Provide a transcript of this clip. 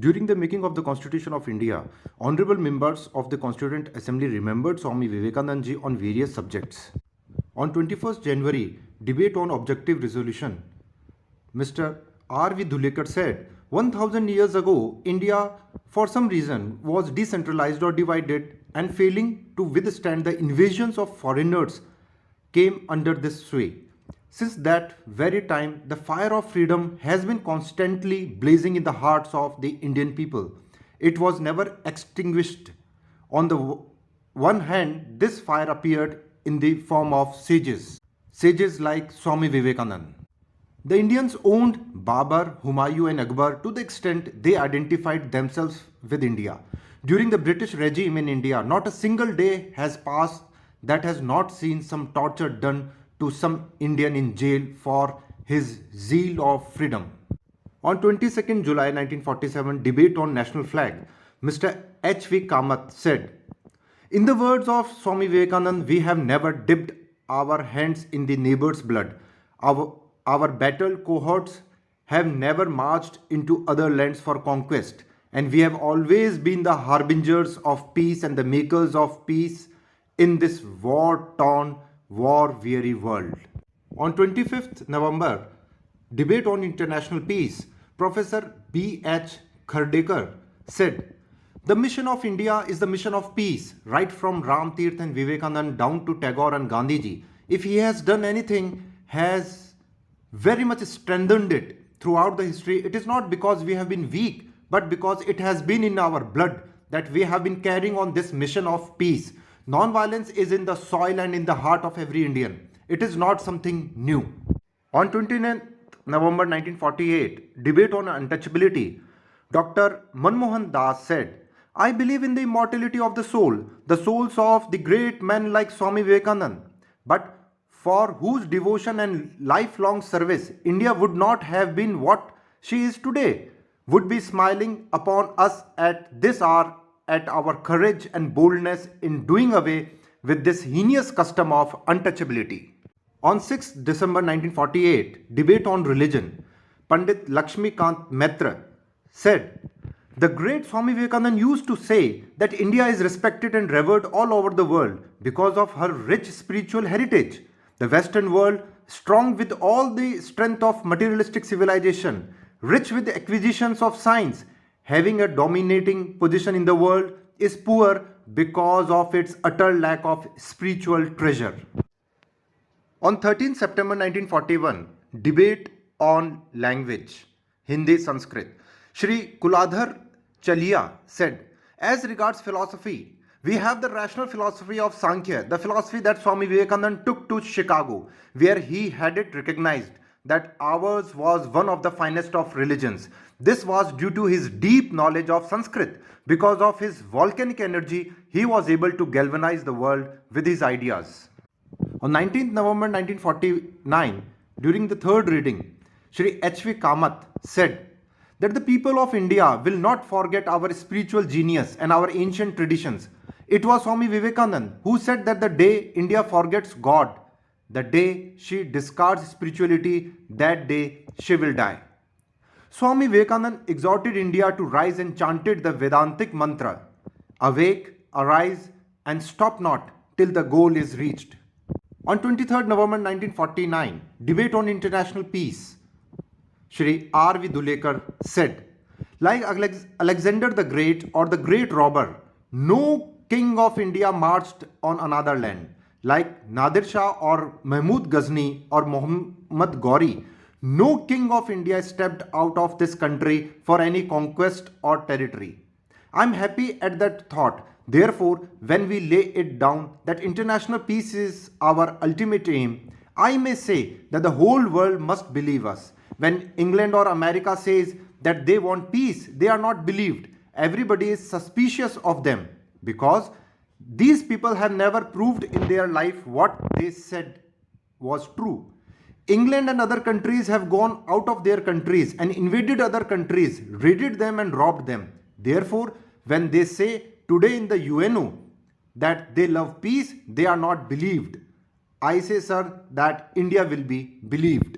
During the making of the Constitution of India, honorable members of the Constituent Assembly remembered Swami Vivekananda ji on various subjects. On 21st January, debate on objective resolution, Mr. R.V. Dhulekar said, 1000 years ago, India, for some reason, was decentralized or divided and failing to withstand the invasions of foreigners came under this sway. Since that very time, the fire of freedom has been constantly blazing in the hearts of the Indian people. It was never extinguished. On the one hand, this fire appeared in the form of sages like Swami Vivekananda. The Indians owned Babur, Humayun, and Akbar to the extent they identified themselves with India. During the British regime in India, not a single day has passed that has not seen some torture done to some Indian in jail for his zeal of freedom. On 22nd July 1947, debate on national flag, Mr. H.V. Kamath said, in the words of Swami Vivekananda, we have never dipped our hands in the neighbor's blood. Our battle cohorts have never marched into other lands for conquest, and we have always been the harbingers of peace and the makers of peace in this war-torn, war-weary world. On 25th November, debate on international peace, Professor B.H. Khardekar said, the mission of India is the mission of peace, right from Ram Tirth and Vivekananda down to Tagore and Gandhiji. If he has done anything, has very much strengthened it throughout the history, it is not because we have been weak, but because it has been in our blood that we have been carrying on this mission of peace. Non-violence is in the soil and in the heart of every Indian. It is not something new. On 29th November 1948, debate on untouchability, Dr. Manmohan Das said, I believe in the immortality of the souls of the great men like Swami Vivekananda, but for whose devotion and lifelong service India would not have been what she is today, would be smiling upon us at this hour at our courage and boldness in doing away with this heinous custom of untouchability. On 6th December 1948, debate on religion, Pandit Lakshmikant Maitre said, the great Swami Vivekananda used to say that India is respected and revered all over the world because of her rich spiritual heritage. The Western world, strong with all the strength of materialistic civilization, rich with the acquisitions of science, having a dominating position in the world, is poor because of its utter lack of spiritual treasure. On 13 September 1941, debate on language, Hindi Sanskrit, Shri Kuladhar Chalia said, as regards philosophy, we have the rational philosophy of Sankhya, the philosophy that Swami Vivekananda took to Chicago, where he had it recognized that ours was one of the finest of religions. This was due to his deep knowledge of Sanskrit. Because of his volcanic energy, he was able to galvanize the world with his ideas. On 19th November 1949, during the third reading, Shri H.V. Kamath said that the people of India will not forget our spiritual genius and our ancient traditions. It was Swami Vivekananda who said that the day India forgets God, the day she discards spirituality, that day she will die. Swami Vivekananda exhorted India to rise and chanted the Vedantic mantra, awake, arise and stop not till the goal is reached. On 23rd November 1949, debate on international peace, Shri R.V. Dhulekar said, like Alexander the Great or the Great Robber, no king of India marched on another land. Like Nadir Shah or Mahmud Ghazni or Muhammad Ghori, no king of India stepped out of this country for any conquest or territory. I am happy at that thought. Therefore, when we lay it down that international peace is our ultimate aim, I may say that the whole world must believe us. When England or America says that they want peace, they are not believed. Everybody is suspicious of them because these people have never proved in their life what they said was true. England and other countries have gone out of their countries and invaded other countries, raided them and robbed them. Therefore, when they say today in the UNO that they love peace, they are not believed. I say, sir, that India will be believed.